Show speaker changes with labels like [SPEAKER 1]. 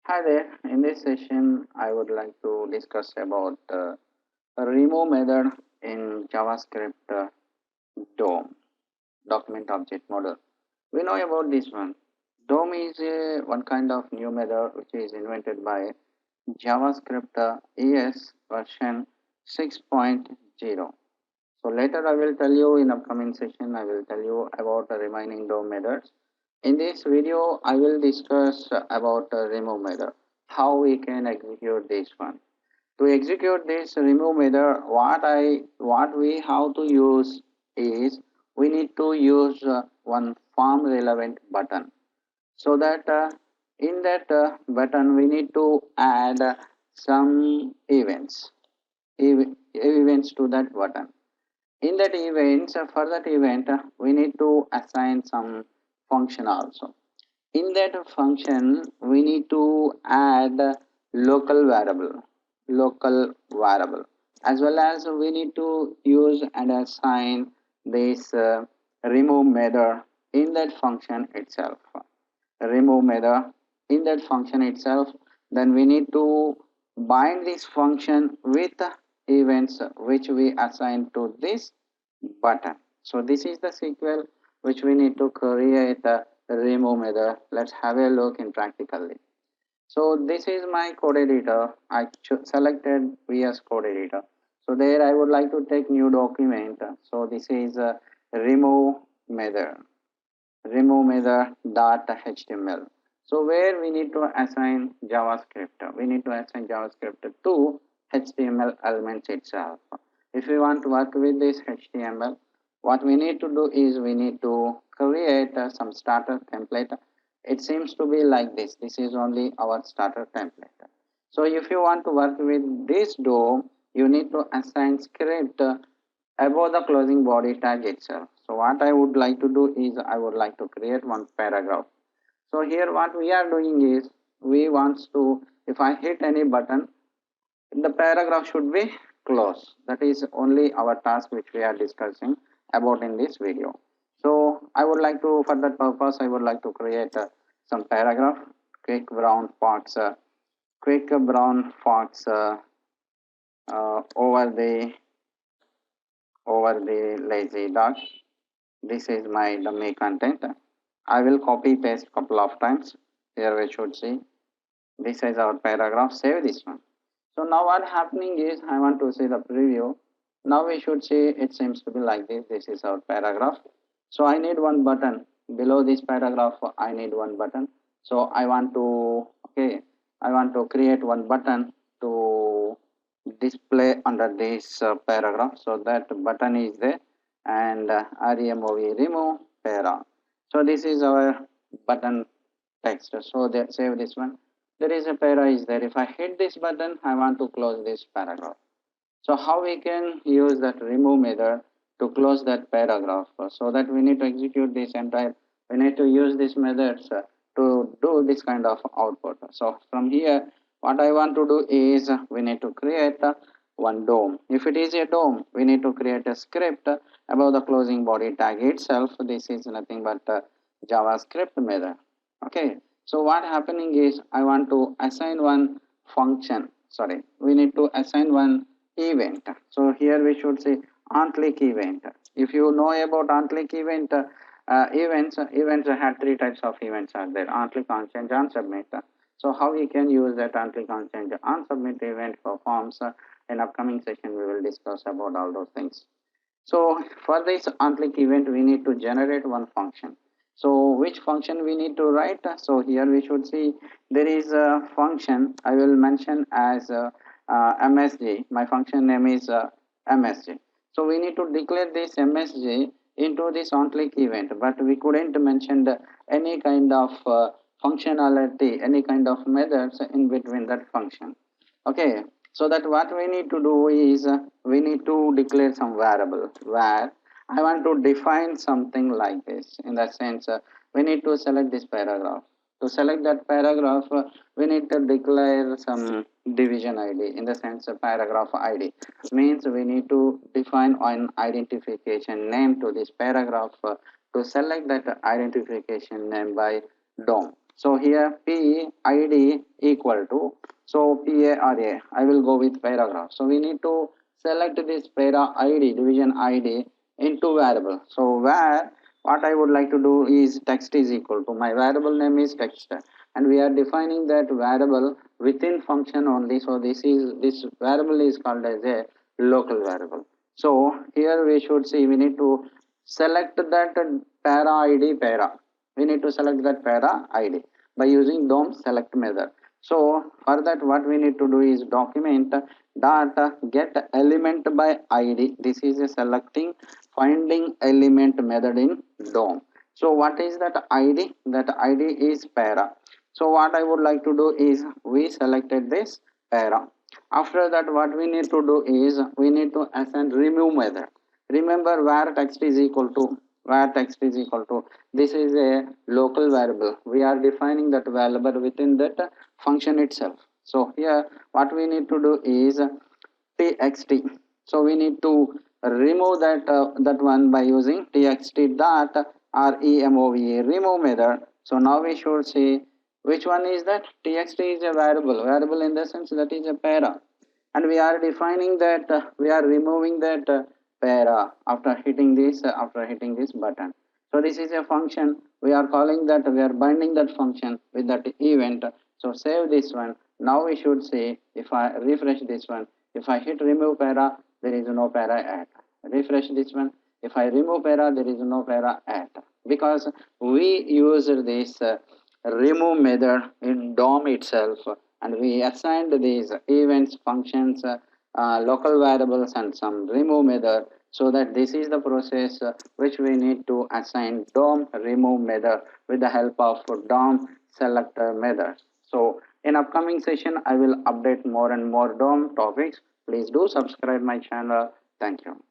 [SPEAKER 1] Hi there. In this session, I would like to discuss about a remove method in JavaScript DOM, document object model. We know about this one. DOM is one kind of new method which is invented by JavaScript ES version 6.0. So later I will tell you in upcoming session, I will tell you about the remaining DOM methods. In this video, I will discuss about remove method, how we can execute this one. To execute this remove method, what we have to use is we need to use one form relevant button. So that in that button we need to add some events to that button. In that event, for that event, we need to assign some function also. In that function, we need to add local variable, as well as we need to use and assign this remove method in that function itself. Remove method in that function itself. Then we need to bind this function with events which we assign to this button. So this is the sequel which we need to create a remove method. Let's have a look in practically. So this is my code editor. I selected VS Code editor. So there I would like to take new document. So this is a remove method html. So where we need to assign JavaScript. We need to assign JavaScript to HTML elements itself. If we want to work with this HTML, what we need to do is we need to create some starter template. It seems to be like this. This is only our starter template. So if you want to work with this DOM, you need to assign script above the closing body tag itself. So what I would like to do is I would like to create one paragraph. So here what we are doing is we want to, if I hit any button, the paragraph should be closed. That is only our task which we are discussing about in this video. So I would like to, for that purpose, I would like to create some paragraph. Quick brown fox, over the lazy dog. This is my dummy content. I will copy paste couple of times. Here we should see this is our paragraph. Save this one. So now what happening is I want to see the preview. Now we should see it seems to be like this. This is our paragraph. So I need one button below this paragraph. I need one button. So I want to create one button to display under this paragraph. So that button is there, and remove para. So this is our button text. So that save this one. There is a para is there. If I hit this button, I want to close this paragraph. So how we can use that remove method to close that paragraph? So that we need to execute this entire, we need to use these methods to do this kind of output. So from here, what I want to do is we need to create one DOM. If it is a DOM, we need to create a script above the closing body tag itself. This is nothing but JavaScript method. Okay. So what happening is I want to assign one function. Sorry, we need to assign one event. So here we should say on-click event. If you know about on-click event, events had three types of events are there: on-click, on-change, on-submit. So how we can use that on-click, on-change, on-submit event for forms? In upcoming session we will discuss about all those things. So for this on-click event, we need to generate one function. So which function we need to write? So here we should see there is a function I will mention as MSG. My function name is MSG. So we need to declare this MSG into this on-click event, but we couldn't mention any kind of functionality, any kind of methods in between that function. Okay, so that what we need to do is we need to declare some variable where I want to define something like this. In that sense, we need to select this paragraph. To select that paragraph, we need to declare some division ID. In the sense, paragraph ID means we need to define an identification name to this paragraph. To select that identification name by DOM. So here P ID equal to, so PARA, I will go with paragraph. So we need to select this para ID, division ID into variable. So where what I would like to do is text is equal to, my variable name is text, and we are defining that variable within function only. So this variable is called as a local variable. So here we should see, we need to select that para ID para. We need to select that para ID by using DOM select method. So for that what we need to do is document dot get element by ID. This is a selecting finding element method in DOM. So what is that ID? That ID is para. So what I would like to do is we selected this para. After that what we need to do is we need to assign remove method. Remember where text is equal to, where text is equal to, this is a local variable. We are defining that variable within that function itself. So here what we need to do is txt. So we need to remove that one by using txt dot remove method. So now we should see which one is that. Txt is a variable in the sense that is a para, and we are defining that we are removing that para after hitting this button. So this is a function, we are calling that, we are binding that function with that event. So save this one. Now we should say, if I refresh this one, if I hit remove para, there is no para at. Refresh this one, if I remove para, there is no para at, because we use this remove method in DOM itself, and we assigned these events, functions, local variables, and some remove method. So that this is the process which we need to assign DOM remove method with the help of DOM selector method. So in upcoming session I will update more and more DOM topics. Please do subscribe my channel. Thank you.